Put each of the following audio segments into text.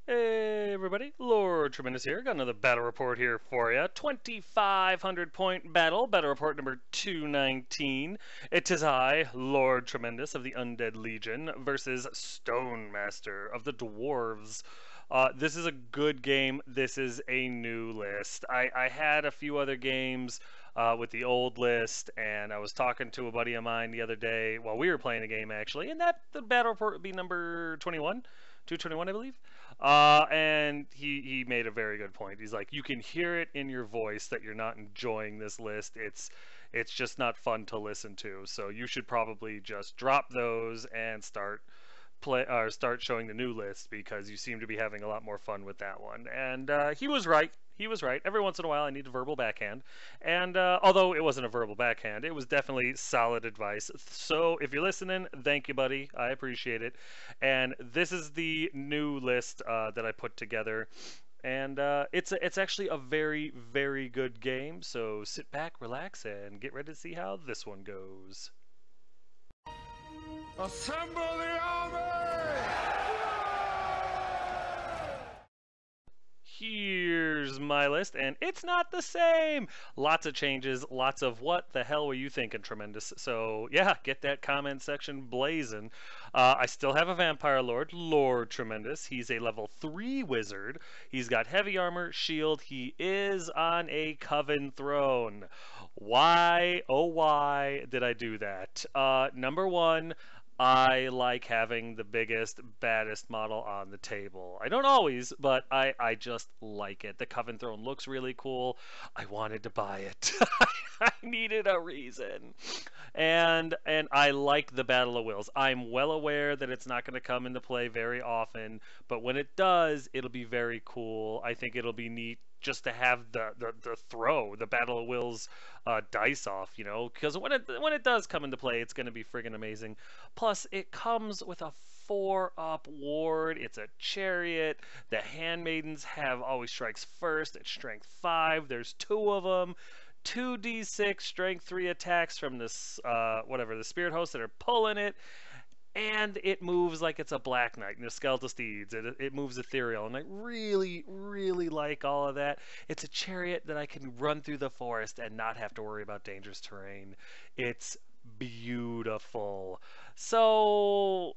Hey everybody, Lord Tremendous here. Got another battle report here for you. 2,500 point battle report number 219. It is I, Lord Tremendous of the Undead Legion, versus Stone Master of the Dwarves. This is a good game. This is a new list. I had a few other games with the old list, and I was talking to a buddy of mine the other day while we were playing a game actually, and the battle report would be number 21. 221, I believe. And he made a very good point. He's like, you can hear it in your voice that you're not enjoying this list. It's just not fun to listen to. So you should probably just drop those and start showing the new list, because you seem to be having a lot more fun with that one. And he was right. He was right. Every once in a while, I need a verbal backhand. And although it wasn't a verbal backhand, it was definitely solid advice. So if you're listening, thank you, buddy. I appreciate it. And this is the new list that I put together. And it's actually a very, very good game. So sit back, relax, and get ready to see how this one goes. Assemble the army! Here's my list, and it's not the same. Lots of changes, lots of what the hell were you thinking, Tremendous? So yeah, get that comment section blazing. I still have a Vampire Lord, Lord Tremendous. He's a level 3 wizard. He's got heavy armor, shield. He is on a Coven throne. Why, oh why did I do that? Number one, I like having the biggest, baddest model on the table. I don't always, but I just like it. The Coven Throne looks really cool. I wanted to buy it. I needed a reason. And I like the Battle of Wills. I'm well aware that it's not going to come into play very often, but when it does, it'll be very cool. I think it'll be neat just to have the Battle of Wills dice off, you know, because when it does come into play, it's going to be friggin' amazing. Plus, it comes with a 4-up ward. It's a chariot. The handmaidens have always strikes first at strength 5. There's 2 of them. 2d6 strength 3 attacks from this the spirit hosts that are pulling it. And it moves like it's a Black Knight, and the Skeletal Steeds. It moves ethereal, and I really, really like all of that. It's a chariot that I can run through the forest and not have to worry about dangerous terrain. It's beautiful. So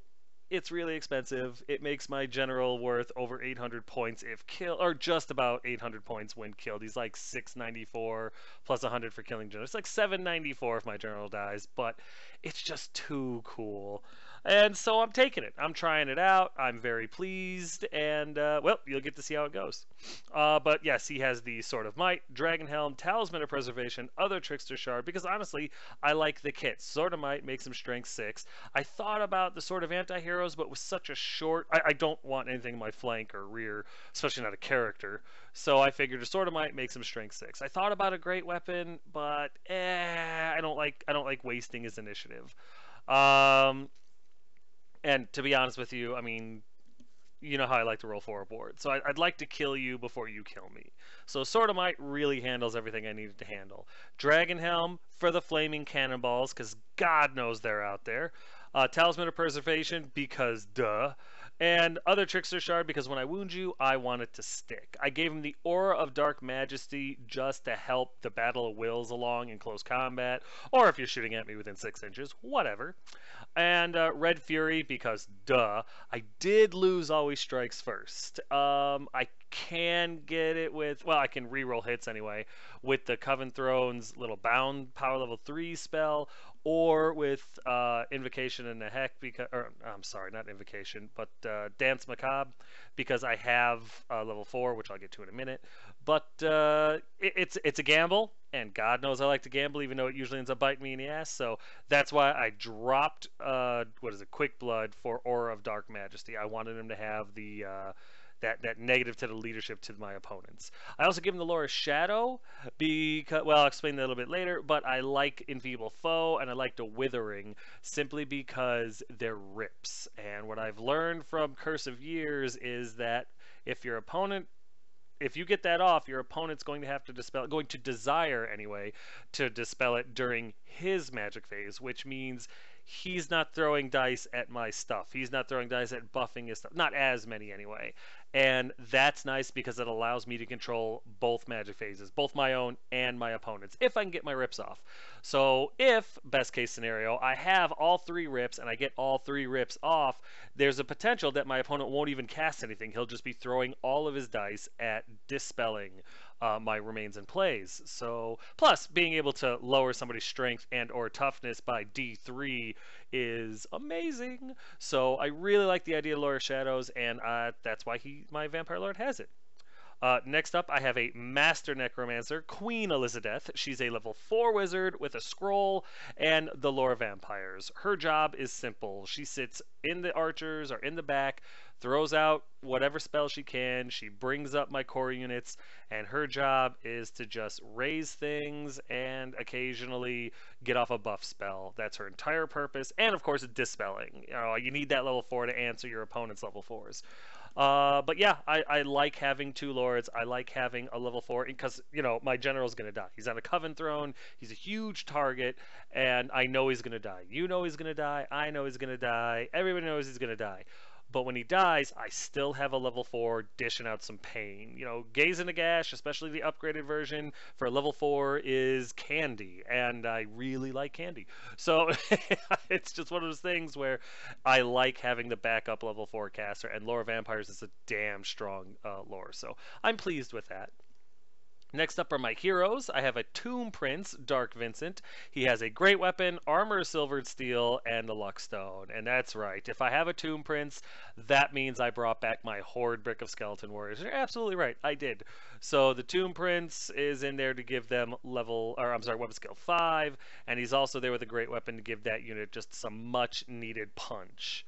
it's really expensive. It makes my general worth over 800 points if killed, or just about 800 points when killed. He's like 694 plus 100 for killing general. It's like 794 if my general dies, but it's just too cool. And so I'm taking it. I'm trying it out. I'm very pleased, and well, you'll get to see how it goes. But yes, he has the Sword of Might, Dragon Helm, Talisman of Preservation, other Trickster Shard, because honestly, I like the kit. Sword of Might makes him strength 6. I thought about the Sword of Anti-Heroes, but with such a short, I don't want anything in my flank or rear, especially not a character. So I figured a Sword of Might makes him strength 6. I thought about a great weapon, but I don't like wasting his initiative. And to be honest with you, I mean, you know how I like to roll 4 aboard. So I'd like to kill you before you kill me. So Sword of Might really handles everything I needed to handle. Dragon Helm for the flaming cannonballs, because God knows they're out there. Talisman of Preservation, because duh. And other Trickster Shard, because when I wound you, I want it to stick. I gave him the Aura of Dark Majesty just to help the Battle of Wills along in close combat, or if you're shooting at me within 6 inches, whatever. And Red Fury, because duh. I did lose Always Strikes First. I can get it with, well, I can reroll hits anyway, with the Coven Throne's little Bound Power Level 3 spell, or with Invocation in the Heck, because, or I'm sorry, not Invocation, but Dance Macabre, because I have level 4, which I'll get to in a minute. But it's a gamble, and God knows I like to gamble, even though it usually ends up biting me in the ass. So that's why I dropped Quick Blood for Aura of Dark Majesty. I wanted him to have the that negative to the leadership to my opponents. I also give him the Lora's Shadow, because, well, I'll explain that a little bit later, but I like Enfeeble Foe, and I like the Withering, simply because they're rips. And what I've learned from Curse of Years is that if you get that off, your opponent's going to have to dispel it, going to desire anyway, to dispel it during his magic phase, which means he's not throwing dice at my stuff. He's not throwing dice at buffing his stuff. Not as many anyway. And that's nice because it allows me to control both magic phases, both my own and my opponent's, if I can get my rips off. So if, best case scenario, I have all 3 rips and I get all 3 rips off, there's a potential that my opponent won't even cast anything. He'll just be throwing all of his dice at dispelling my remains and plays. So plus being able to lower somebody's strength and or toughness by D3 is amazing. So I really like the idea of Lower Shadows, and that's why my Vampire Lord has it. Next up, I have a Master Necromancer, Queen Elizabeth. She's a level 4 wizard with a scroll and the lore of vampires. Her job is simple. She sits in the archers or in the back, throws out whatever spell she can. She brings up my core units, and her job is to just raise things and occasionally get off a buff spell. That's her entire purpose. And of course, dispelling. You need that level 4 to answer your opponent's level 4s. But yeah, I like having 2 lords. I like having a level 4 because, my general's going to die. He's on a Coven throne. He's a huge target, and I know he's going to die. You know he's going to die. I know he's going to die. Everybody knows he's going to die. But when he dies, I still have a level 4 dishing out some pain. Gaze in the Gash, especially the upgraded version for level 4, is candy, and I really like candy. So it's just one of those things where I like having the backup level 4 caster, and Lore of Vampires is a damn strong lore. So I'm pleased with that. Next up are my heroes. I have a Tomb Prince, Dark Vincent. He has a great weapon, armor silvered steel, and the luck stone. And that's right. If I have a Tomb Prince, that means I brought back my Horde brick of Skeleton Warriors. You're absolutely right. I did. So the Tomb Prince is in there to give them weapon skill 5, and he's also there with a great weapon to give that unit just some much needed punch.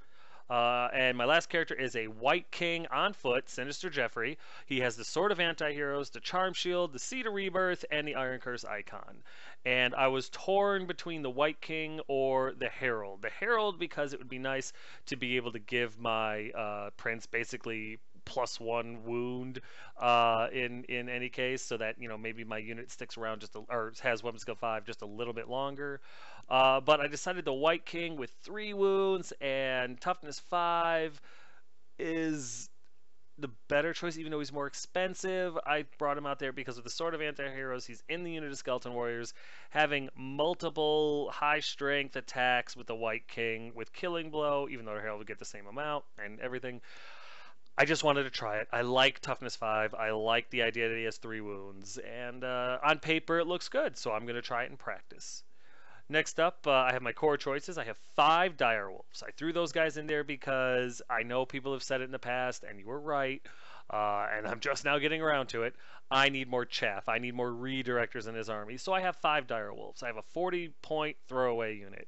And my last character is a White King on foot, Sinister Jeffrey. He has the Sword of Anti-Heroes, the Charm Shield, the Seed of Rebirth, and the Iron Curse icon. And I was torn between the White King or the Herald. The Herald because it would be nice to be able to give my prince basically +1 wound in any case, so that maybe my unit sticks around or has weapon skill 5 just a little bit longer. But I decided the White King with 3 wounds and toughness 5 is the better choice, even though he's more expensive. I brought him out there because of the Sword of Anti-Heroes. He's in the unit of Skeleton Warriors, having multiple high strength attacks with the White King with Killing Blow, even though the Herald would get the same amount and everything. I just wanted to try it. I like toughness 5. I like the idea that he has 3 wounds, and on paper it looks good, so I'm going to try it in practice. Next up, I have my core choices. I have 5 Direwolves. I threw those guys in there because I know people have said it in the past, and you were right, and I'm just now getting around to it. I need more chaff. I need more redirectors in his army, so I have 5 Direwolves. I have a 40-point throwaway unit.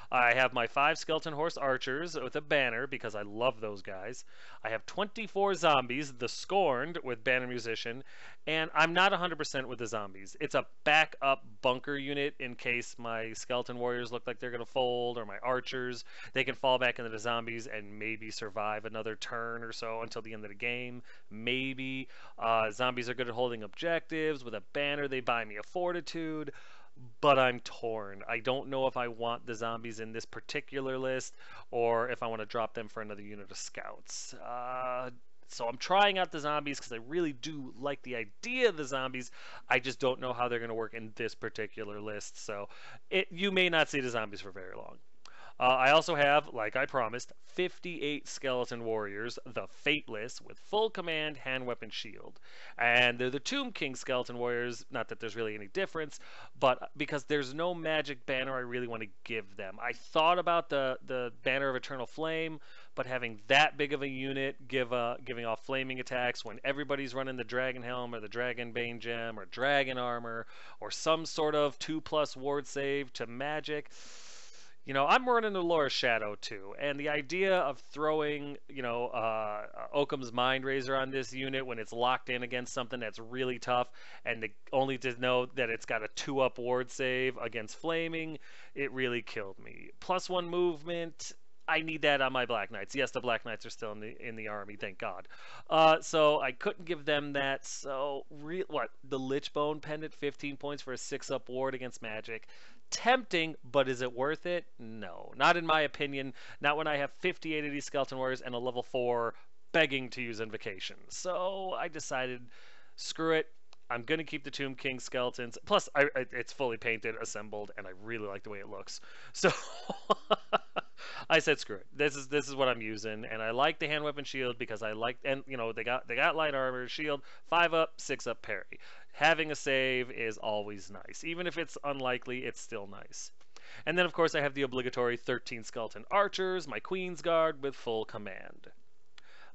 I have my 5 Skeleton Horse Archers with a banner because I love those guys. I have 24 zombies, the Scorned with Banner Musician, and I'm not 100% with the zombies. It's a backup bunker unit in case my Skeleton Warriors look like they're going to fold, or my Archers. They can fall back into the zombies and maybe survive another turn or so until the end of the game. Maybe. Zombies are good at holding objectives. With a banner, they buy me a Fortitude. But I'm torn. I don't know if I want the zombies in this particular list or if I want to drop them for another unit of scouts. So I'm trying out the zombies because I really do like the idea of the zombies. I just don't know how they're going to work in this particular list. So you may not see the zombies for very long. I also have, like I promised, 58 Skeleton Warriors, the Fateless, with full command, hand weapon, shield. And they're the Tomb King Skeleton Warriors, not that there's really any difference, but because there's no magic banner I really want to give them. I thought about the Banner of Eternal Flame, but having that big of a unit giving off flaming attacks when everybody's running the Dragon Helm or the Dragon Bane Gem or Dragon Armor or some sort of 2+ ward save to magic. I'm running the Lore of Shadow too, and the idea of throwing, Occam's Mind Razor on this unit when it's locked in against something that's really tough, and only to know that it's got a 2+ ward save against flaming, it really killed me. +1 movement. I need that on my Black Knights. Yes, the Black Knights are still in the army, thank God. So I couldn't give them that. So the Lichbone Pendant, 15 points for a 6+ ward against magic. Tempting, but is it worth it? No, not in my opinion. Not when I have 58 of these skeleton warriors and a level 4 begging to use invocation. So I decided, screw it. I'm gonna keep the Tomb King skeletons. Plus, it's fully painted, assembled, and I really like the way it looks. So I said, screw it. This is what I'm using, and I like the hand weapon shield because I like, and you know, they got light armor, shield, 5 up, 6 up parry. Having a save is always nice. Even if it's unlikely, it's still nice. And then, of course, I have the obligatory 13 skeleton archers, my Queen's Guard with full command.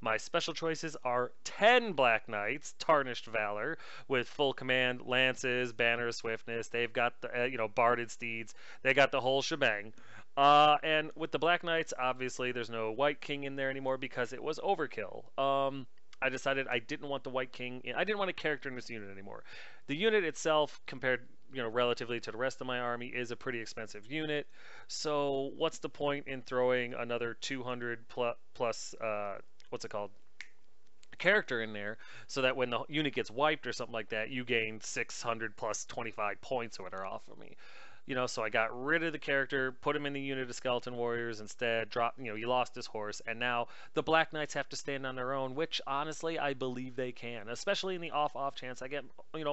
My special choices are 10 Black Knights, Tarnished Valor, with full command, lances, banner of swiftness. They've got the, barded steeds. They got the whole shebang. And with the Black Knights, obviously, there's no White King in there anymore because it was overkill. I decided I didn't want the White King. I didn't want a character in this unit anymore. The unit itself, compared, relatively to the rest of my army, is a pretty expensive unit. So what's the point in throwing another 200 plus what's it called? Character in there, so that when the unit gets wiped or something like that, you gain 600 plus 25 points or whatever off of me. So I got rid of the character, put him in the unit of skeleton warriors instead, you lost his horse, and now the Black Knights have to stand on their own, which honestly I believe they can, especially in the off chance I get,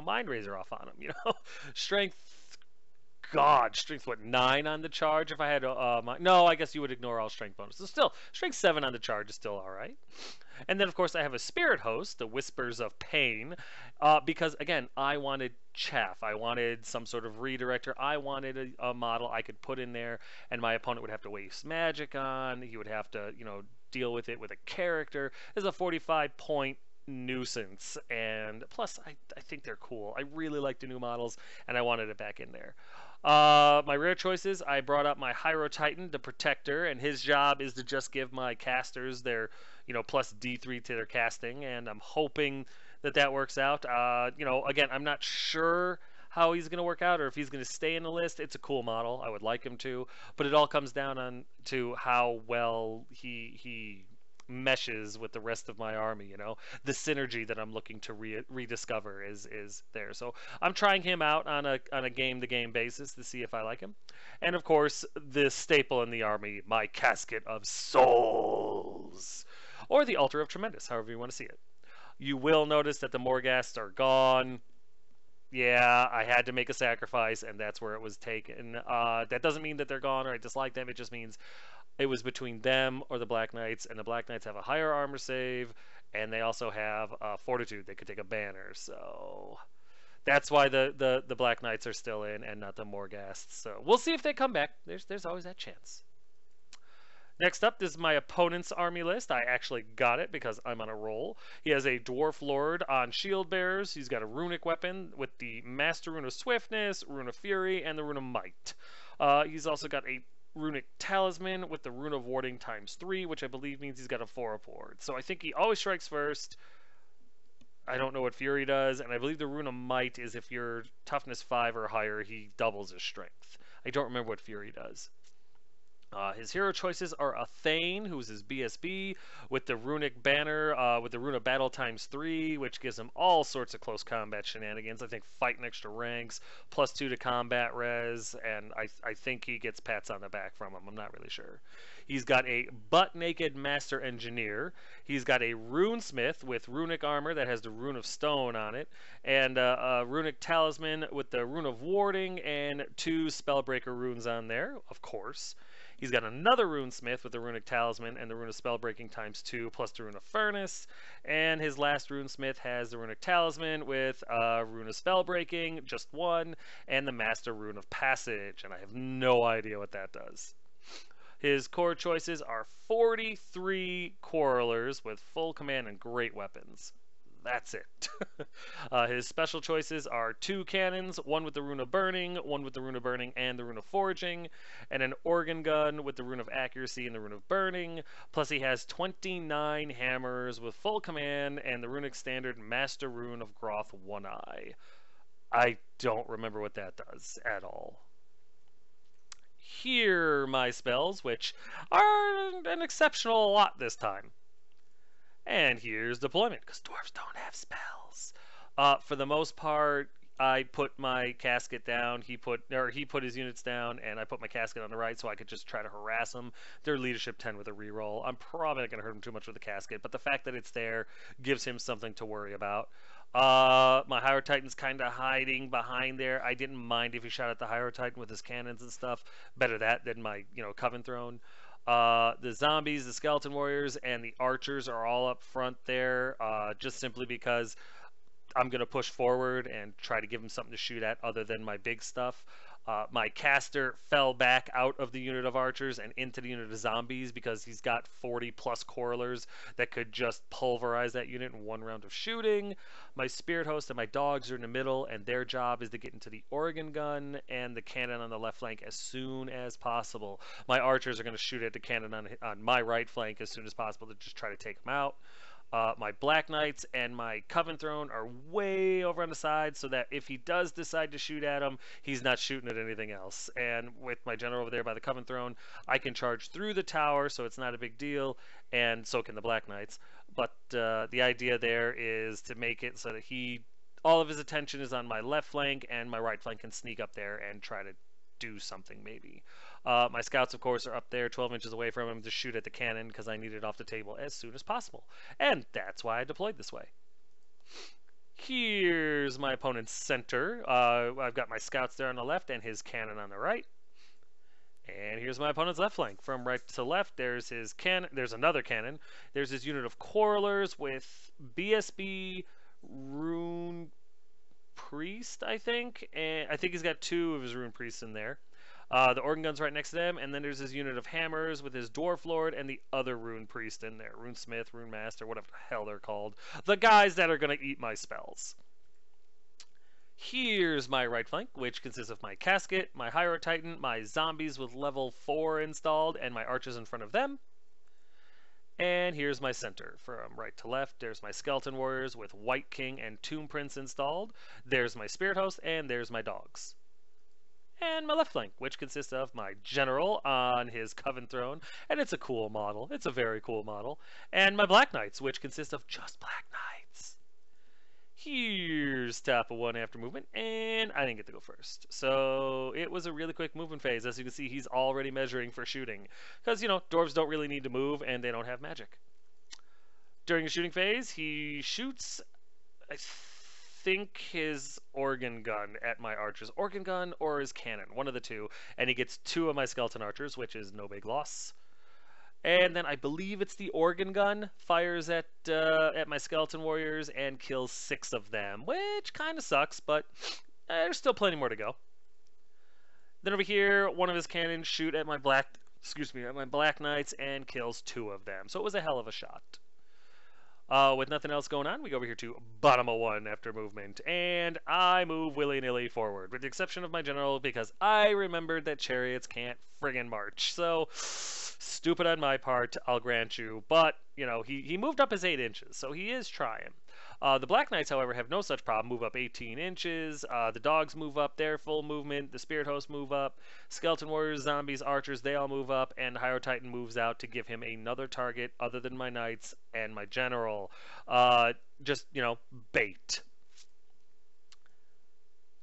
Mind Razor off on them, Strength, strength, what, 9 on the charge if I had, no, I guess you would ignore all strength bonuses. Still, strength 7 on the charge is still alright. And then, of course, I have a Spirit Host, the Whispers of Pain, because, again, I wanted chaff. I wanted some sort of redirector. I wanted a model I could put in there, and my opponent would have to waste magic on. He would have to, deal with it with a character. This is a 45-point nuisance, and plus, I think they're cool. I really like the new models, and I wanted it back in there. My rare choices, I brought up my Hyro Titan, the Protector, and his job is to just give my casters their, plus D3 to their casting, and I'm hoping that works out. Again, I'm not sure how he's going to work out or if he's going to stay in the list. It's a cool model. I would like him to, but it all comes down to how well he meshes with the rest of my army. The synergy that I'm looking to rediscover is there. So I'm trying him out on a game-to-game basis to see if I like him. And of course, the staple in the army, my Casket of Souls, or the Altar of Tremendous, however you want to see it. You will notice that the Morghasts are gone. Yeah, I had to make a sacrifice, and that's where it was taken. That doesn't mean that they're gone or I dislike them. It just means it was between them or the Black Knights, and the Black Knights have a higher armor save, and they also have Fortitude. They could take a banner, so that's why the Black Knights are still in and not the Morghasts. So we'll see if they come back. There's always that chance. Next up, this is my opponent's army list. I actually got it because I'm on a roll. He has a Dwarf Lord on Shield Bearers. He's got a Runic weapon with the Master Rune of Swiftness, Rune of Fury, and the Rune of Might. He's also got a Runic Talisman with the Rune of Warding ×3, which I believe means he's got a 4-up ward. So I think he always strikes first. I don't know what Fury does, and I believe the Rune of Might is if you're Toughness 5 or higher, he doubles his strength. I don't remember what Fury does. His hero choices are a Thane, who's his BSB, with the Runic Banner, with the Rune of Battle ×3, which gives him all sorts of close combat shenanigans. I think fighting extra ranks, +2 to combat res, and I think he gets pats on the back from him. I'm not really sure. He's got a butt-naked Master Engineer. He's got a Runesmith with Runic Armor that has the Rune of Stone on it, and a Runic Talisman with the Rune of Warding and 2 Spellbreaker runes on there, of course. He's got another Runesmith with the Runic Talisman and the Rune of Spellbreaking ×2 plus the Rune of Furnace. And his last Runesmith has the Runic Talisman with Rune of Spellbreaking, just 1, and the Master Rune of Passage. And I have no idea what that does. His core choices are 43 Quarrelers with full command and great weapons. That's it. His special choices are 2 cannons, 1 with the Rune of Burning, 1 with the Rune of Burning and the Rune of Forging, and an organ gun with the Rune of Accuracy and the Rune of Burning. Plus he has 29 hammers with full command and the Runic Standard Master Rune of Groth One Eye. I don't remember what that does at all. Here are my spells, which are an exceptional lot this time. And here's deployment, because dwarves don't have spells. For the most part, I put my casket down. He put his units down, and I put my casket on the right, so I could just try to harass him. They're leadership 10 with a reroll. I'm probably not gonna hurt him too much with the casket, but the fact that it's there gives him something to worry about. My Hydro Titan's kind of hiding behind there. I didn't mind if he shot at the Hydro Titan with his cannons and stuff. Better that than my Coven Throne. The zombies, the skeleton warriors, and the archers are all up front there, just simply because I'm going to push forward and try to give him something to shoot at other than my big stuff. My caster fell back out of the unit of archers and into the unit of zombies because he's got 40 plus correlers that could just pulverize that unit in one round of shooting. My spirit host and my dogs are in the middle, and their job is to get into the organ gun and the cannon on the left flank as soon as possible. My archers are going to shoot at the cannon on my right flank as soon as possible to just try to take them out. My Black Knights and my Coven Throne are way over on the side so that if he does decide to shoot at him, he's not shooting at anything else. And with my general over there by the Coven Throne, I can charge through the tower, so it's not a big deal, and so can the Black Knights. But the idea there is to make it so that all of his attention is on my left flank, and my right flank can sneak up there and try to do something maybe. My scouts, of course, are up there 12 inches away from him to shoot at the cannon because I need it off the table as soon as possible. And that's why I deployed this way. Here's my opponent's center. I've got my scouts there on the left and his cannon on the right. And here's my opponent's left flank. From right to left, there's his cannon. There's another cannon. There's his unit of Quarrelers with BSB Rune Priest, I think. And I think he's got 2 of his Rune Priests in there. The organ gun's right next to them, and then there's his unit of hammers with his Dwarf Lord and the other Rune Priest in there. Rune Smith, Rune Master, whatever the hell they're called. The guys that are going to eat my spells. Here's my right flank, which consists of my casket, my Hydro Titan, my zombies with level 4 installed, and my archers in front of them. And here's my center. From right to left, there's my Skeleton Warriors with White King and Tomb Prince installed. There's my Spirit Host, and there's my dogs. And my left flank, which consists of my general on his Coven Throne, and it's a cool model. It's a very cool model. And my Black Knights, which consist of just Black Knights. Here's top of 1 after movement, and I didn't get to go first. So it was a really quick movement phase. As you can see, he's already measuring for shooting. Because, dwarves don't really need to move, and they don't have magic. During the shooting phase, he shoots, I think, his organ gun at my archers. Organ gun or his cannon, one of the two. And he gets 2 of my skeleton archers, which is no big loss. And then I believe it's the organ gun fires at my skeleton warriors and kills 6 of them, which kind of sucks, but there's still plenty more to go. Then over here, one of his cannons shoot at my Black Knights and kills 2 of them. So it was a hell of a shot. With nothing else going on, we go over here to bottom of 1 after movement, and I move willy-nilly forward, with the exception of my general, because I remembered that chariots can't friggin' march. So, stupid on my part, I'll grant you, but, he moved up his 8 inches, so he is trying. The Black Knights, however, have no such problem. Move up 18 inches. The dogs move up their full movement. The Spirit Host move up. Skeleton Warriors, Zombies, Archers, they all move up. And the Hydro Titan moves out to give him another target other than my Knights and my General. Just, bait.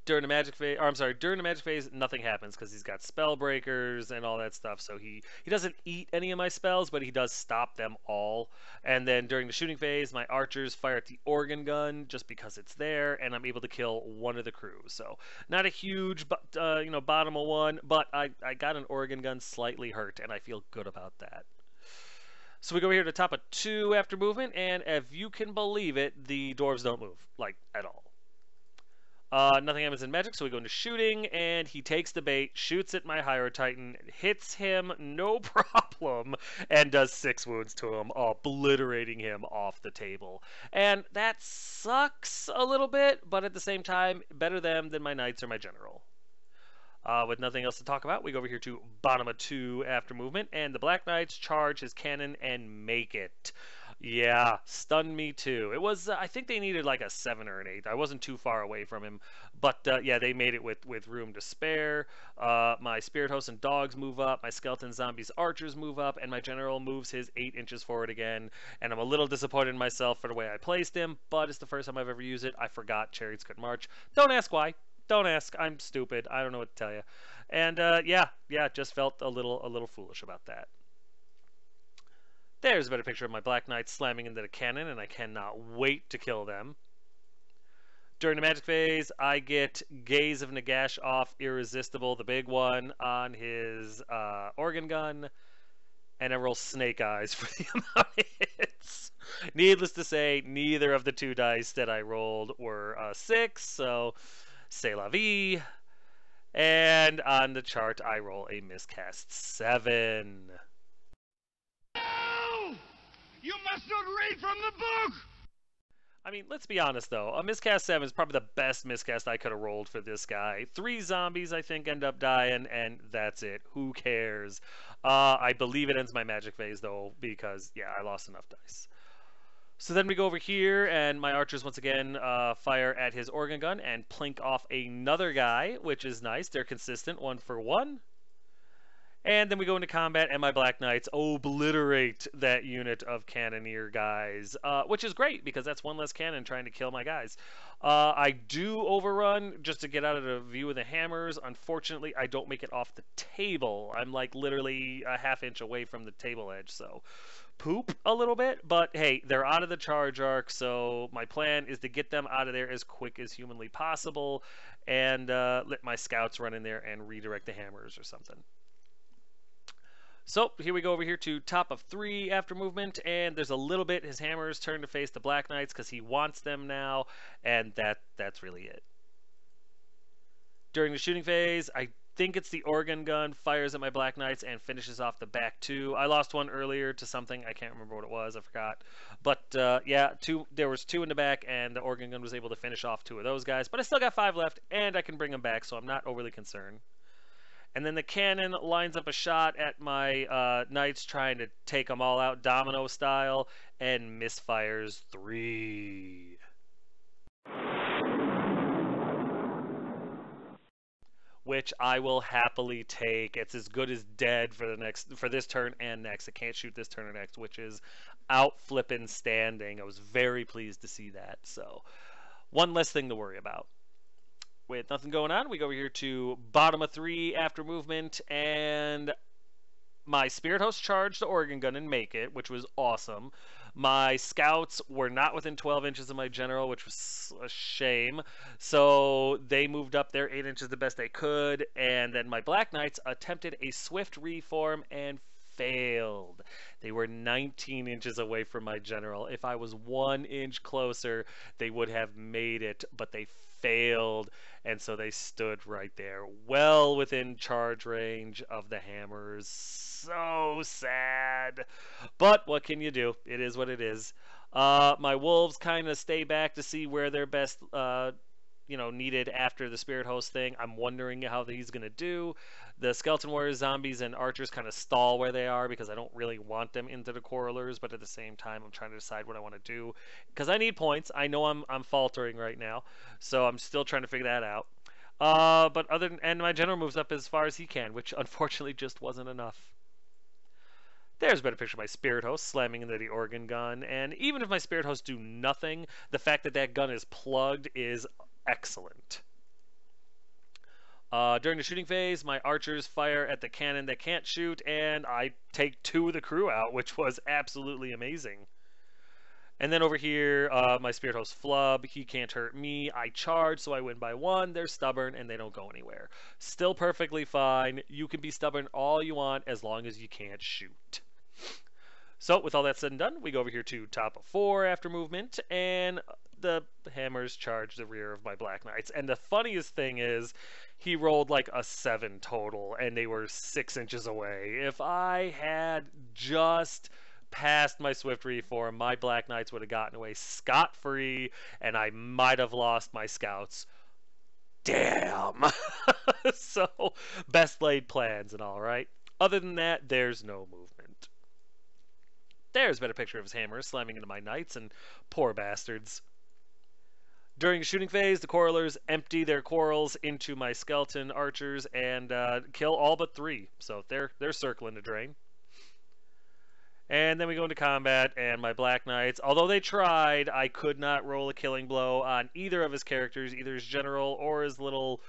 During the magic phase, nothing happens because he's got spell breakers and all that stuff. So he doesn't eat any of my spells, but he does stop them all. And then during the shooting phase, my archers fire at the organ gun just because it's there, and I'm able to kill 1 of the crew. So not a huge, bottom of 1, but I got an organ gun slightly hurt, and I feel good about that. So we go over here to top of 2 after movement, and if you can believe it, the dwarves don't move, at all. Nothing happens in magic, so we go into shooting, and he takes the bait, shoots at my Hydro Titan, hits him no problem, and does 6 wounds to him, obliterating him off the table. And that sucks a little bit, but at the same time, better them than my Knights or my General. With nothing else to talk about, we go over here to bottom of 2 after movement, and the Black Knights charge his cannon and make it. Yeah, stunned me too. It was, I think they needed like a 7 or an 8. I wasn't too far away from him, but yeah, they made it with room to spare. My spirit hosts and dogs move up, my skeleton zombies archers move up, and my general moves his 8 inches forward again. And I'm a little disappointed in myself for the way I placed him, but it's the first time I've ever used it. I forgot chariots could march. Don't ask why. Don't ask. I'm stupid. I don't know what to tell you. And yeah, just felt a little foolish about that. There's a better picture of my Black Knights slamming into the cannon, and I cannot wait to kill them. During the magic phase, I get Gaze of Nagash off Irresistible, the big one, on his organ gun, and I roll Snake Eyes for the amount of hits. Needless to say, neither of the 2 dice that I rolled were 6, so c'est la vie. And on the chart, I roll a miscast 7. You must not read from the book! I mean, let's be honest, though. A miscast 7 is probably the best miscast I could have rolled for this guy. 3 zombies, I think, end up dying, and that's it. Who cares? I believe it ends my magic phase, though, because, yeah, I lost enough dice. So then we go over here, and my archers, once again, fire at his organ gun and plink off another guy, which is nice. They're consistent, 1 for 1. And then we go into combat, and my Black Knights obliterate that unit of Cannoneer guys, which is great, because that's 1 less cannon trying to kill my guys. I do overrun just to get out of the view of the hammers. Unfortunately, I don't make it off the table. I'm like literally a ½ inch away from the table edge, so poop a little bit. But hey, they're out of the charge arc, so my plan is to get them out of there as quick as humanly possible, and let my scouts run in there and redirect the hammers or something. So here we go over here to top of 3 after movement, and there's a little bit his hammers turn to face the Black Knights because he wants them now, and that's really it. During the shooting phase, I think it's the organ gun fires at my Black Knights and finishes off the back 2. I lost 1 earlier to something. I can't remember what it was. I forgot. But yeah, there was 2 in the back, and the organ gun was able to finish off 2 of those guys. But I still got 5 left, and I can bring them back, so I'm not overly concerned. And then the cannon lines up a shot at my knights, trying to take them all out domino style, and misfires 3. Which I will happily take. It's as good as dead for this turn and next. It can't shoot this turn or next, which is out flippin' standing. I was very pleased to see that. So 1 less thing to worry about. With nothing going on, we go over here to bottom of 3 after movement, and my spirit host charged the organ gun and make it, which was awesome. My scouts were not within 12 inches of my general, which was a shame. So they moved up their 8 inches the best they could, and then my Black Knights attempted a swift reform and failed. They were 19 inches away from my general. If I was 1 inch closer, they would have made it, but they failed, and so they stood right there, well within charge range of the hammers. So sad, but what can you do? It is what it is. My wolves kind of stay back to see where they're best needed after the spirit host thing. I'm wondering how he's gonna do. The skeleton warriors, zombies, and archers kind of stall where they are because I don't really want them into the correlers, but at the same time I'm trying to decide what I want to do because I need points. I know I'm faltering right now, so I'm still trying to figure that out. But and my general moves up as far as he can, which unfortunately just wasn't enough. There's a better picture of my spirit host slamming into the organ gun, and even if my spirit hosts do nothing, the fact that that gun is plugged is excellent. During the shooting phase, my archers fire at the cannon that can't shoot, and I take 2 of the crew out, which was absolutely amazing. And then over here, my spirit host flub, he can't hurt me. I charge, so I win by 1. They're stubborn, and they don't go anywhere. Still perfectly fine. You can be stubborn all you want as long as you can't shoot. So with all that said and done, we go over here to top of 4 after movement, and the hammers charge the rear of my Black Knights. And the funniest thing is, he rolled like a 7 total, and they were 6 inches away. If I had just passed my swift reform, my Black Knights would have gotten away scot-free, and I might have lost my scouts. Damn! So, best laid plans and all, right? Other than that, there's no movement. There's a better picture of his hammer slamming into my knights, and poor bastards. During the shooting phase, the quarrelers empty their quarrels into my skeleton archers and kill all but 3. So they're circling the drain. And then we go into combat, and my Black Knights, although they tried, I could not roll a killing blow on either of his characters, either his general or his little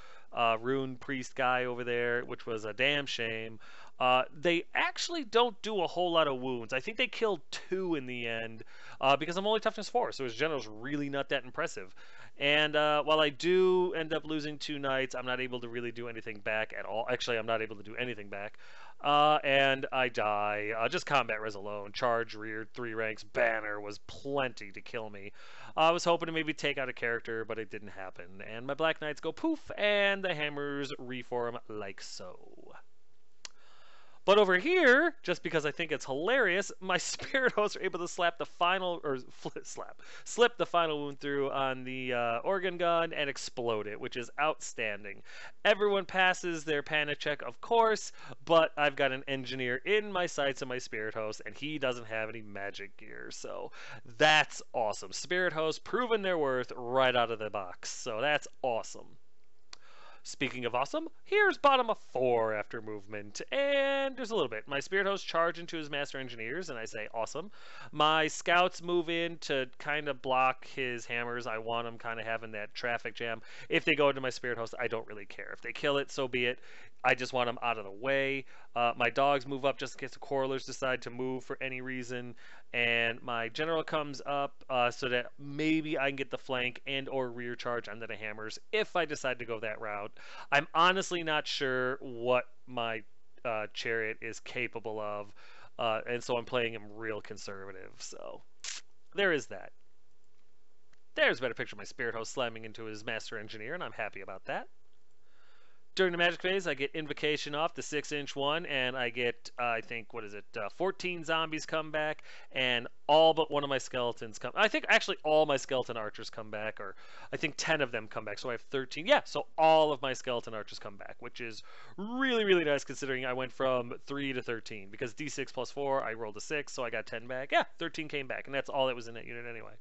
rune priest guy over there, which was a damn shame. They actually don't do a whole lot of wounds. I think they killed 2 in the end because I'm only toughness 4, so his general's really not that impressive. And while I do end up losing 2 knights, I'm not able to really do anything back at all. Actually, I'm not able to do anything back. And I die. Just combat res alone. Charge, reared, 3 ranks, banner was plenty to kill me. I was hoping to maybe take out a character, but it didn't happen. And my Black Knights go poof, and the hammers reform like so. But over here, just because I think it's hilarious, my spirit hosts are able to slip the final wound through on the organ gun and explode it, which is outstanding. Everyone passes their panic check, of course, but I've got an engineer in my sights and my spirit host, and he doesn't have any magic gear, so that's awesome. Spirit hosts proving their worth right out of the box, so that's awesome. Speaking of awesome, here's bottom of 4 after movement, and there's a little bit. My spirit hosts charge into his master engineers, and I say awesome. My scouts move in to kind of block his hammers. I want them kind of having that traffic jam. If they go into my spirit host, I don't really care. If they kill it, so be it. I just want them out of the way. My dogs move up just in case the quarrelers decide to move for any reason, and my general comes up so that maybe I can get the flank and or rear charge onto the hammers if I decide to go that route. I'm honestly not sure what my chariot is capable of, and so I'm playing him real conservative, so there is that. There's a better picture of my spirit host slamming into his master engineer, and I'm happy about that. During the magic phase, I get Invocation off the 6-inch one, and I get, I think, 14 zombies come back, and all but one of my skeletons come. I think actually all my skeleton archers come back, or I think 10 of them come back, so I have 13. Yeah, so all of my skeleton archers come back, which is really, really nice considering I went from 3 to 13, because D6 plus 4, I rolled a 6, so I got 10 back. Yeah, 13 came back, and that's all that was in that unit anyway.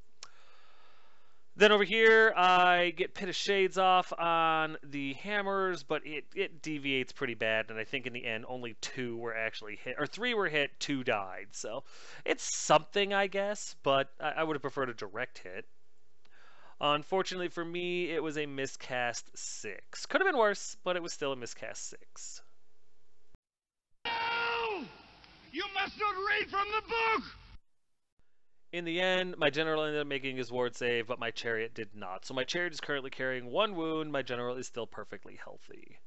Then over here, I get Pit of Shades off on the hammers, but it deviates pretty bad, and I think in the end only 2 were actually hit, or 3 were hit, 2 died, so it's something, I guess, but I would have preferred a direct hit. Unfortunately for me, it was a miscast 6. Could have been worse, but it was still a miscast 6. No! You must not read from the book! In the end, my general ended up making his ward save, but my chariot did not. So my chariot is currently carrying 1 wound. My general is still perfectly healthy.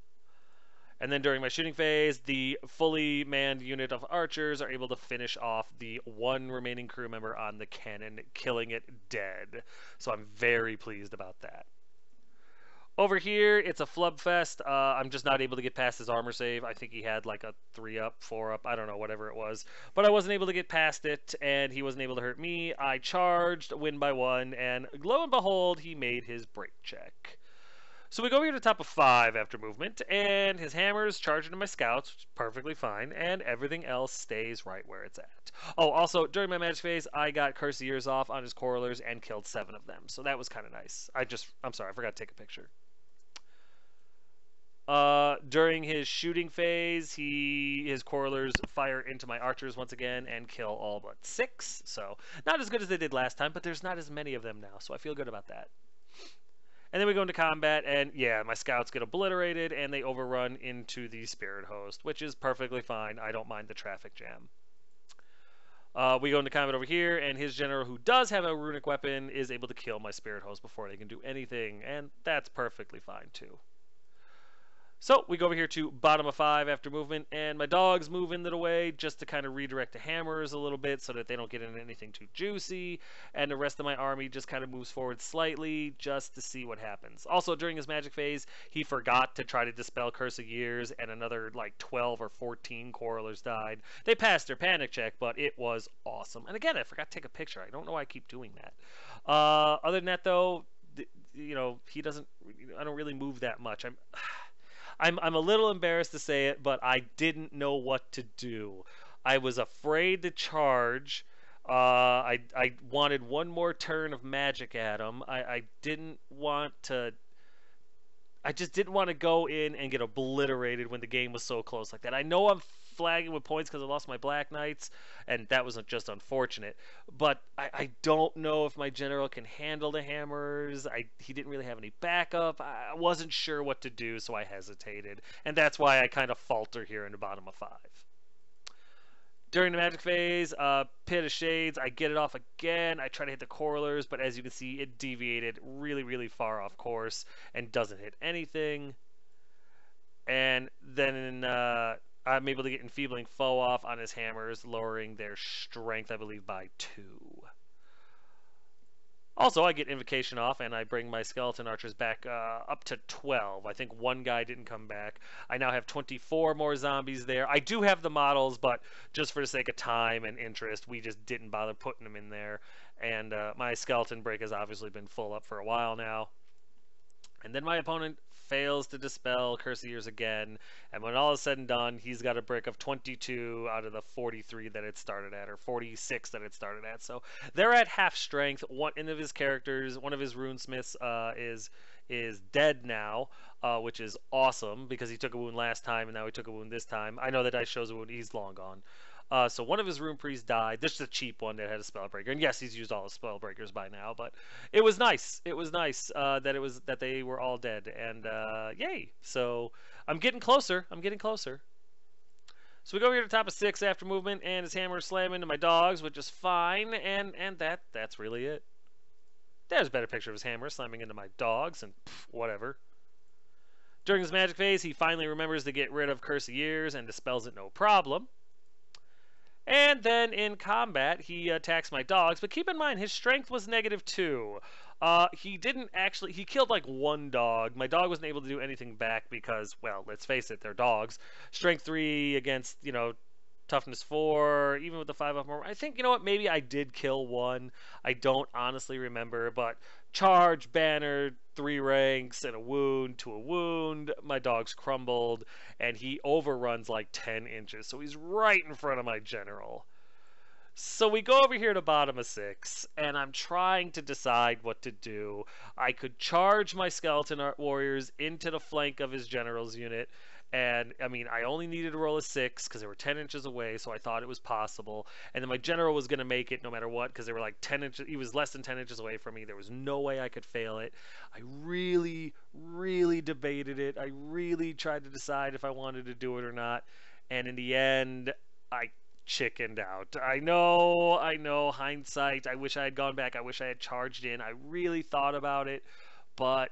And then during my shooting phase, the fully manned unit of archers are able to finish off the 1 remaining crew member on the cannon, killing it dead. So I'm very pleased about that. Over here, it's a flub fest. I'm just not able to get past his armor save. I think he had like a 3-up, 4-up, I don't know, whatever it was. But I wasn't able to get past it, and he wasn't able to hurt me. I charged, win by 1, and lo and behold, he made his break check. So we go here to top of 5 after movement, and his hammers charge into my scouts, which is perfectly fine, and everything else stays right where it's at. Oh, also, during my magic phase, I got Curse of Years off on his quarrelers and killed 7 of them, so that was kind of nice. I'm sorry, I forgot to take a picture. During his shooting phase, his quarrelers fire into my archers once again and kill all but 6. So, not as good as they did last time, but there's not as many of them now, so I feel good about that. And then we go into combat, and yeah, my scouts get obliterated, and they overrun into the spirit host, which is perfectly fine. I don't mind the traffic jam. We go into combat over here, and his general, who does have a runic weapon, is able to kill my spirit host before they can do anything, and that's perfectly fine too. So we go over here to bottom of 5 after movement, and my dogs move into the way just to kind of redirect the hammers a little bit so that they don't get into anything too juicy, and the rest of my army just kind of moves forward slightly just to see what happens. Also, during his magic phase, he forgot to try to dispel Curse of Years, and another like 12 or 14 quarrelers died. They passed their panic check, but it was awesome. And again, I forgot to take a picture. I don't know why I keep doing that. Other than that, though, you know, I don't really move that much. I'm a little embarrassed to say it, but I didn't know what to do. I was afraid to charge I wanted one more turn of magic at him. I didn't want to. I just didn't want to go in and get obliterated when the game was so close like that. I know I'm flagging with points because I lost my Black Knights, and that was just unfortunate. But I don't know if my general can handle the hammers. He didn't really have any backup. I wasn't sure what to do, so I hesitated. And that's why I kind of falter here in the bottom of 5. During the magic phase, Pit of Shades, I get it off again. I try to hit the Coralers, but as you can see, it deviated really, really far off course and doesn't hit anything. And then I'm able to get Enfeebling Foe off on his hammers, lowering their strength, I believe, by 2. Also, I get Invocation off, and I bring my Skeleton Archers back up to 12. I think one guy didn't come back. I now have 24 more zombies there. I do have the models, but just for the sake of time and interest, we just didn't bother putting them in there. And my Skeleton Break has obviously been full up for a while now. And then my opponent fails to dispel Curse of Years again, and when all is said and done, he's got a brick of 22 out of the 43 that it started at, or 46 that it started at. So they're at half strength. One of his characters, one of his runesmiths, is dead now, which is awesome because he took a wound last time and now he took a wound this time. I know that dice shows a wound; he's long gone. So one of his rune priests died. This is a cheap one that had a spellbreaker, and yes, he's used all his spellbreakers by now. But it was nice. It was nice that they were all dead, and yay! So I'm getting closer. I'm getting closer. So we go over here to the top of 6 after movement, and his hammer slam into my dogs, which is fine, and that's really it. There's a better picture of his hammer slamming into my dogs, and whatever. During his magic phase, he finally remembers to get rid of Curse of Years and dispels it no problem. And then in combat, he attacks my dogs, but keep in mind, his strength was -2. He killed like one dog. My dog wasn't able to do anything back because, well, let's face it, they're dogs. Strength 3 against, toughness 4, even with the 5 up more. I think, you know what, maybe I did kill one. I don't honestly remember, but charge, banner, 3 ranks, and a wound to a wound. My dog's crumbled, and he overruns like 10 inches, so he's right in front of my general. So we go over here to bottom of 6, and I'm trying to decide what to do. I could charge my skeleton warriors into the flank of his general's unit, and I mean, I only needed to roll a 6 because they were 10 inches away, so I thought it was possible. And then my general was going to make it no matter what because they were like 10 inches. He was less than 10 inches away from me. There was no way I could fail it. I really, really debated it. I really tried to decide if I wanted to do it or not. And in the end, I chickened out. I know, hindsight. I wish I had gone back. I wish I had charged in. I really thought about it, but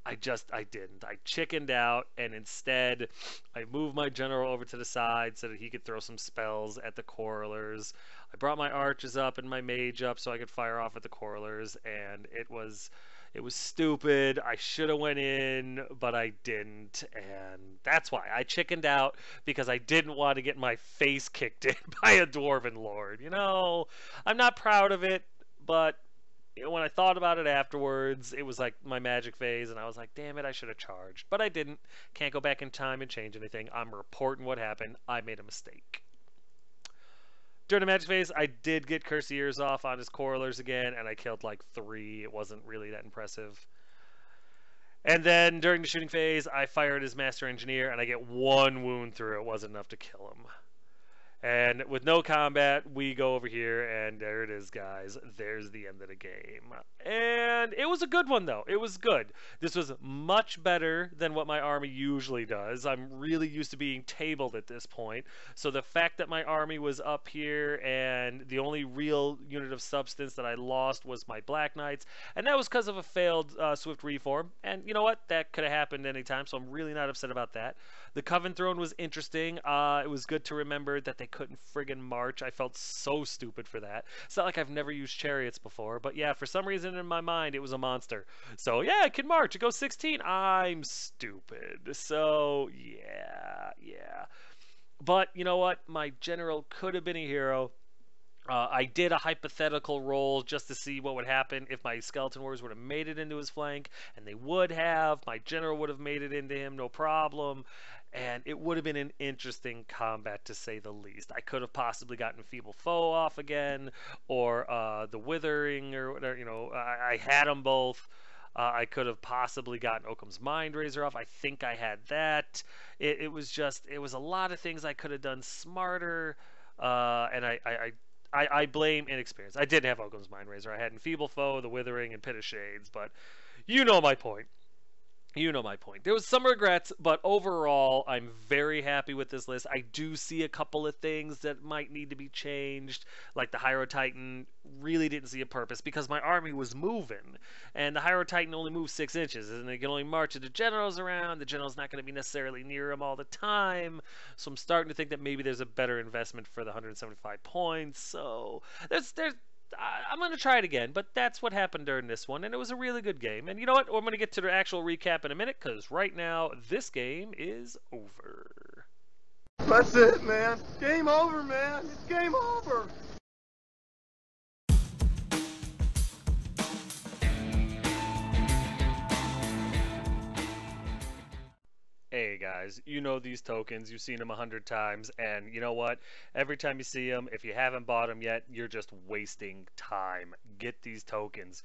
I didn't. I chickened out, and instead I moved my general over to the side so that he could throw some spells at the Coralers. I brought my archers up and my mage up so I could fire off at the Coralers, and it was stupid. I should have went in, but I didn't, and that's why I chickened out, because I didn't want to get my face kicked in by a Dwarven Lord. I'm not proud of it, but when I thought about it afterwards, it was like my magic phase, and I was like, damn it, I should have charged. But I didn't. Can't go back in time and change anything. I'm reporting what happened. I made a mistake. During the magic phase, I did get Curse of Years off on his Coralers again, and I killed like 3. It wasn't really that impressive. And then during the shooting phase, I fired his Master Engineer, and I get 1 wound through. It wasn't enough to kill him. And with no combat, we go over here, and there it is, guys. There's the end of the game. And it was a good one, though. It was good. This was much better than what my army usually does. I'm really used to being tabled at this point. So the fact that my army was up here, and the only real unit of substance that I lost was my Black Knights, and that was because of a failed Swift Reform. And you know what? That could have happened anytime, so I'm really not upset about that. The Coven Throne was interesting. It was good to remember that they couldn't friggin' march. I felt so stupid for that. It's not like I've never used chariots before, but yeah, for some reason in my mind, it was a monster. So yeah, it can march. It goes 16. I'm stupid. So yeah. But you know what? My general could have been a hero. I did a hypothetical roll just to see what would happen if my skeleton warriors would have made it into his flank, and they would have. My general would have made it into him, no problem, and it would have been an interesting combat to say the least. I could have possibly gotten Feeble Foe off again, or the Withering, or whatever. You know, I had them both. I could have possibly gotten Occam's Mind Razor off. I think I had that. It was just, it was a lot of things I could have done smarter, and I blame inexperience. I didn't have Occam's Mind Razor. I had Enfeeble Foe, the Withering, and Pit of Shades, but you know my point. You know my point. There was some regrets, but overall, I'm very happy with this list. I do see a couple of things that might need to be changed, like the Hyro Titan really didn't see a purpose because my army was moving, and the Hyro Titan only moves 6 inches, and they can only march the generals around. The general's not going to be necessarily near him all the time, so I'm starting to think that maybe there's a better investment for the 175 points. So I'm going to try it again, but that's what happened during this one, and it was a really good game. And you know what? I'm going to get to the actual recap in a minute, because right now, this game is over. That's it, man. Game over, man. It's game over. Hey guys, you know these tokens, you've seen them 100 times, and you know what? Every time you see them, if you haven't bought them yet, you're just wasting time. Get these tokens.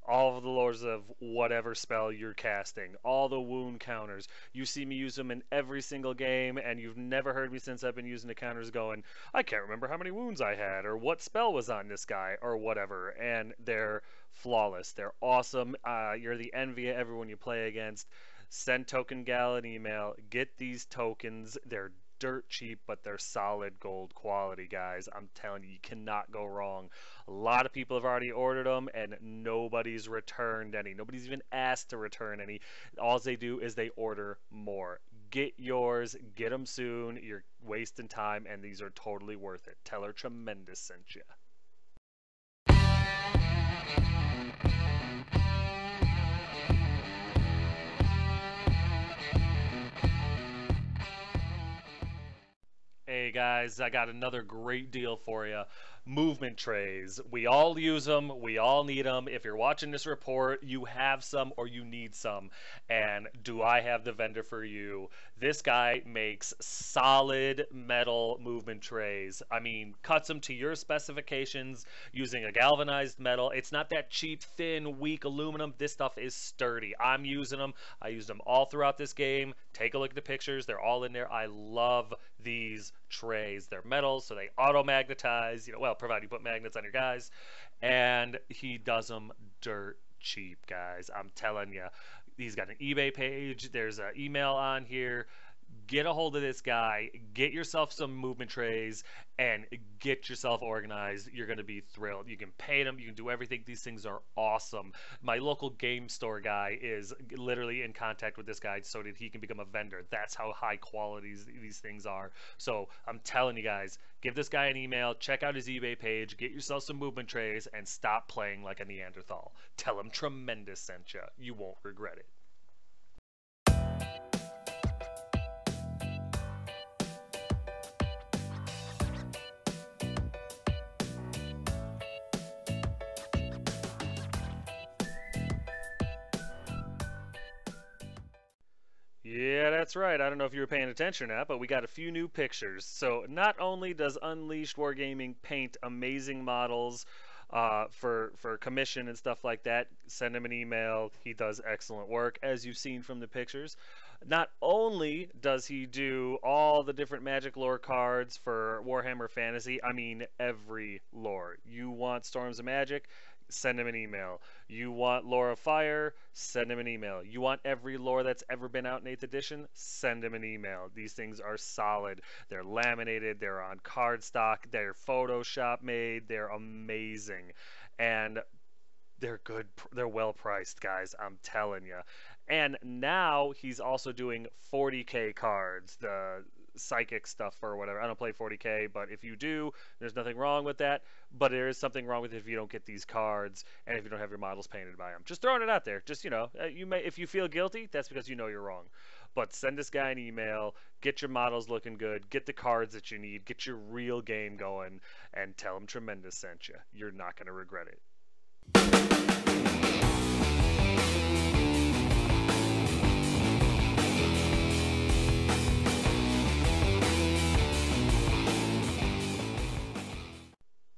All of the lords of whatever spell you're casting, all the wound counters. You see me use them in every single game, and you've never heard me since I've been using the counters going, I can't remember how many wounds I had, or what spell was on this guy, or whatever. And they're flawless. They're awesome. You're the envy of everyone you play against. Send Token Gal an email. Get these tokens. They're dirt cheap, but they're solid gold quality, guys. I'm telling you, you cannot go wrong. A lot of people have already ordered them, and nobody's returned any. Nobody's even asked to return any. All they do is they order more. Get yours. Get them soon. You're wasting time, and these are totally worth it. Tell her Tremendous sent you. Hey guys, I got another great deal for you. Movement trays. We all use them. We all need them. If you're watching this report, you have some or you need some. And do I have the vendor for you? This guy makes solid metal movement trays. I mean, cuts them to your specifications using a galvanized metal. It's not that cheap, thin, weak aluminum. This stuff is sturdy. I'm using them. I used them all throughout this game. Take a look at the pictures. They're all in there. I love these trays. They're metal, so they auto-magnetize. You know, well, provided you put magnets on your guys. And he does them dirt cheap, guys. I'm telling you. He's got an eBay page. There's an email on here. Get a hold of this guy. Get yourself some movement trays and get yourself organized. You're going to be thrilled. You can paint them. You can do everything. These things are awesome. My local game store guy is literally in contact with this guy so that he can become a vendor. That's how high quality these things are. So I'm telling you guys, give this guy an email. Check out his eBay page. Get yourself some movement trays and stop playing like a Neanderthal. Tell him Tremendous sent you. You won't regret it. Yeah, that's right. I don't know if you were paying attention or not, but we got a few new pictures. So not only does Unleashed Wargaming paint amazing models for commission and stuff like that, send him an email. He does excellent work, as you've seen from the pictures. Not only does he do all the different Magic lore cards for Warhammer Fantasy, I mean every lore. You want Storms of Magic? Send him an email. You want Lore of Fire? Send him an email. You want every lore that's ever been out in 8th edition? Send him an email. These things are solid. They're laminated. They're on cardstock. They're Photoshop made. They're amazing. And they're good. They're well priced, guys. I'm telling you. And now he's also doing 40K cards. The psychic stuff or whatever. I don't play 40K, but if you do, there's nothing wrong with that. But there is something wrong with it if you don't get these cards and if you don't have your models painted by them. Just throwing it out there. Just, you know, you may, if you feel guilty, that's because you know you're wrong. but send this guy an email, get your models looking good, get the cards that you need, get your real game going, and tell him Tremendous sent you. You're not going to regret it.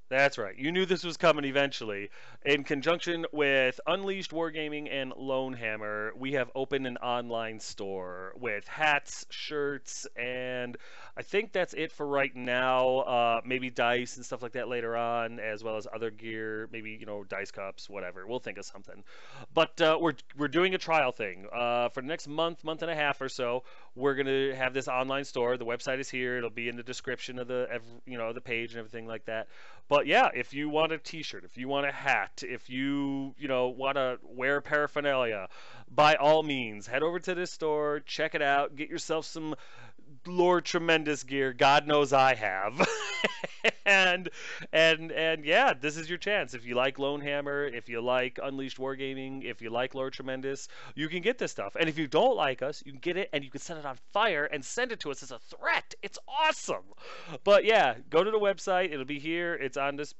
That's right. You knew this was coming eventually. In conjunction with Unleashed Wargaming and Lonehammer, we have opened an online store with hats, shirts, and I think that's it for right now. Maybe dice and stuff like that later on, as well as other gear, maybe, you know, dice cups, whatever. We'll think of something. But we're doing a trial thing. For the next month and a half or so, we're going to have this online store. The website is here. It'll be in the description of the page and everything like that. But yeah, if you want a t-shirt, if you want a hat, if you want to wear paraphernalia, by all means, head over to this store, check it out, get yourself some Lord Tremendous gear. God knows I have. and yeah, this is your chance. If you like Lonehammer, if you like Unleashed Wargaming, if you like Lord Tremendous, you can get this stuff. And if you don't like us, you can get it and you can set it on fire and send it to us as a threat. It's awesome. But yeah, go to the website. It'll be here. It's on this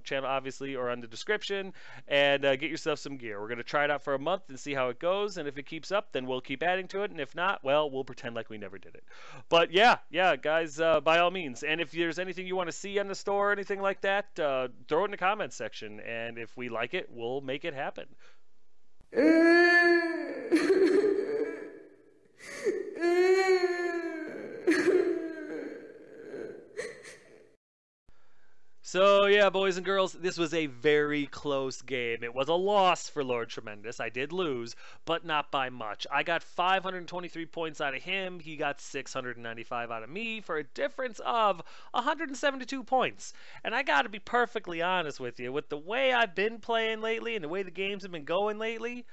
channel, obviously, or on the description, and get yourself some gear. We're going to try it out for a month and see how it goes, and if it keeps up, then we'll keep adding to it, and if not, well, we'll pretend like we never did it. But yeah, guys, by all means, and if there's anything you want to see on the store or anything like that, throw it in the comments section, and if we like it, we'll make it happen. So yeah, boys and girls, this was a very close game. It was a loss for Lord Tremendous. I did lose, but not by much. I got 523 points out of him. He got 695 out of me for a difference of 172 points. And I got to be perfectly honest with you, with the way I've been playing lately and the way the games have been going lately,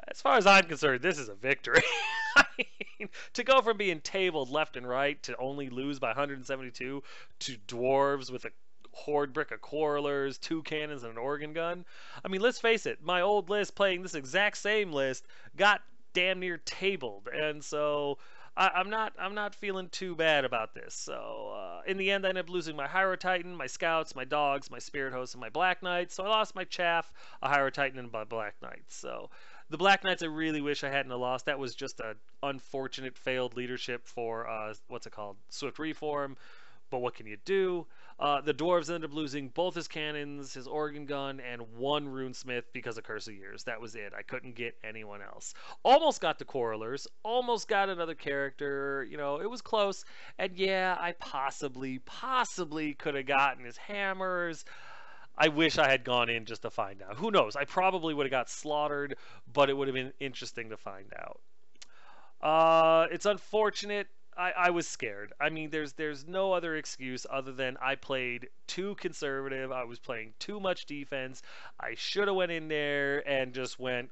as far as I'm concerned, this is a victory. I mean, to go from being tabled left and right to only lose by 172 to Dwarves with a horde brick of quarrelers, 2 cannons, and an organ gun. I mean, let's face it, my old list playing this exact same list got damn near tabled, and so I'm not feeling too bad about this. So in the end, I ended up losing my Hydro Titan, my scouts, my dogs, my spirit hosts, and my Black Knights. So I lost my chaff, a Hydro Titan, and my Black Knights. So the Black Knights, I really wish I hadn't lost. That was just an unfortunate failed leadership for Swift Reform. But what can you do? The Dwarves ended up losing both his cannons, his organ gun, and 1 runesmith because of Curse of Years. That was it. I couldn't get anyone else. Almost got the Quarrelers. Almost got another character. It was close. And yeah, I possibly could have gotten his hammers. I wish I had gone in just to find out. Who knows? I probably would have got slaughtered, but it would have been interesting to find out. It's unfortunate. I was scared. I mean, there's no other excuse other than I played too conservative. I was playing too much defense. I should have went in there and just went,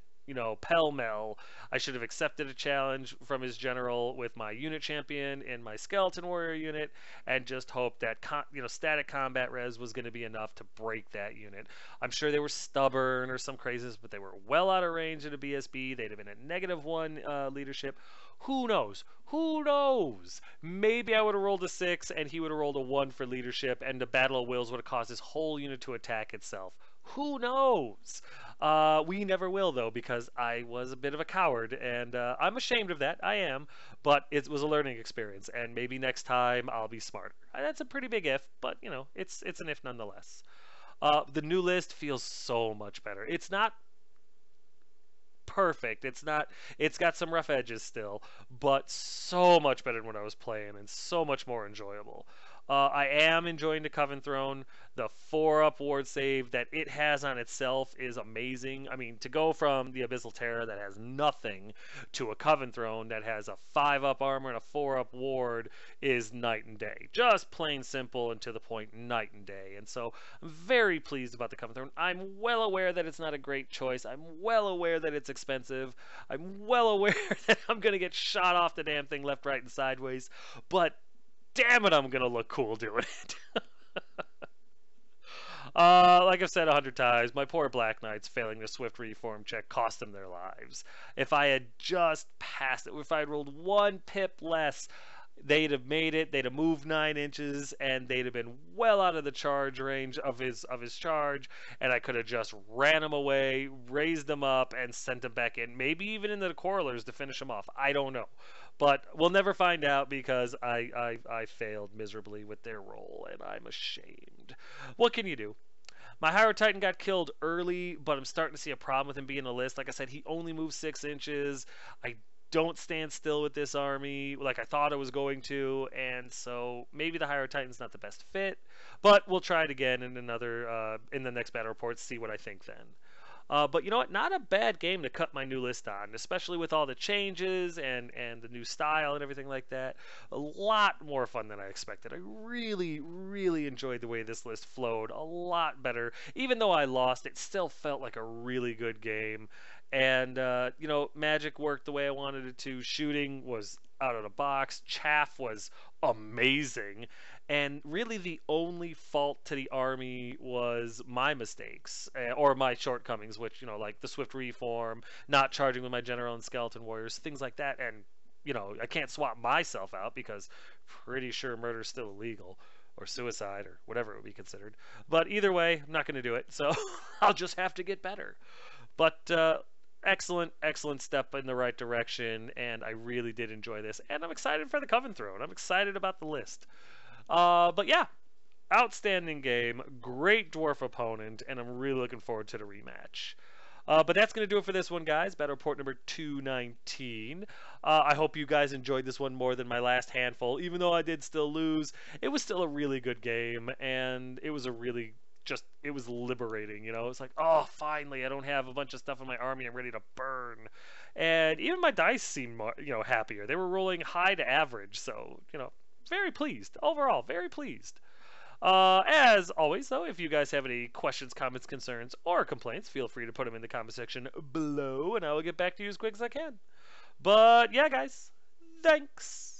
pell-mell. I should have accepted a challenge from his general with my unit champion and my skeleton warrior unit and just hoped that, static combat res was going to be enough to break that unit. I'm sure they were stubborn or some craziness, but they were well out of range in a BSB. They'd have been at -1 leadership. Who knows? Who knows? Maybe I would have rolled a 6 and he would have rolled a 1 for leadership and the Battle of Wills would have caused his whole unit to attack itself. Who knows? We never will, though, because I was a bit of a coward, and I'm ashamed of that. I am, but it was a learning experience, and maybe next time I'll be smarter. That's a pretty big if, but, it's an if nonetheless. The new list feels so much better. It's not perfect. It's got some rough edges still, but so much better than what I was playing, and so much more enjoyable. I am enjoying the Coven Throne. The 4-up ward save that it has on itself is amazing. I mean, to go from the Abyssal Terror that has nothing to a Coven Throne that has a 5-up armor and a 4-up ward is night and day. Just plain simple and to the point, night and day. And so I'm very pleased about the Coven Throne. I'm well aware that it's not a great choice. I'm well aware that it's expensive. I'm well aware that I'm going to get shot off the damn thing left, right, and sideways. But damn it, I'm going to look cool doing it. Like I've said 100 times, my poor Black Knights failing the Swift Reform check cost them their lives. If I had just passed it, if I had rolled 1 pip less, they'd have made it. They'd have moved 9 inches, and they'd have been well out of the charge range of his charge. And I could have just ran him away, raised him up, and sent him back in. Maybe even into the Quarrelers to finish him off. I don't know. But we'll never find out because I failed miserably with their roll, and I'm ashamed. What can you do? My Hydro Titan got killed early, but I'm starting to see a problem with him being in the list. Like I said, he only moves 6 inches. I don't stand still with this army like I thought I was going to, and so maybe the Hydro Titan's not the best fit. But we'll try it again in in the next battle report, see what I think then. But you know what? Not a bad game to cut my new list on, especially with all the changes and the new style and everything like that. A lot more fun than I expected. I really, really enjoyed the way this list flowed. A lot better. Even though I lost, it still felt like a really good game. And, you know, magic worked the way I wanted it to. Shooting was out of the box. Chaff was amazing. And really the only fault to the army was my mistakes or my shortcomings, which, you know, like the Swift Reform, not charging with my General and Skeleton Warriors, things like that. And, you know, I can't swap myself out because pretty sure murder is still illegal, or suicide, or whatever it would be considered. But either way, I'm not going to do it. So I'll just have to get better. But excellent step in the right direction, and I really did enjoy this. And I'm excited for the Coven Throne. I'm excited about the list. But yeah, outstanding game, great dwarf opponent, and I'm really looking forward to the rematch. But that's going to do it for this one, guys. Battle report number 219. I hope you guys enjoyed this one more than my last handful. Even though I did still lose, it was still a really good game, and it was a really it was liberating, you know. It's like, oh, finally, I don't have a bunch of stuff in my army I'm ready to burn. And even my dice seemed more, you know, happier. They were rolling high to average, so, you know, very pleased. Overall, very pleased. As always, though, if you guys have any questions, comments, concerns, or complaints, feel free to put them in the comment section below, and I will get back to you as quick as I can. But, yeah, guys, thanks.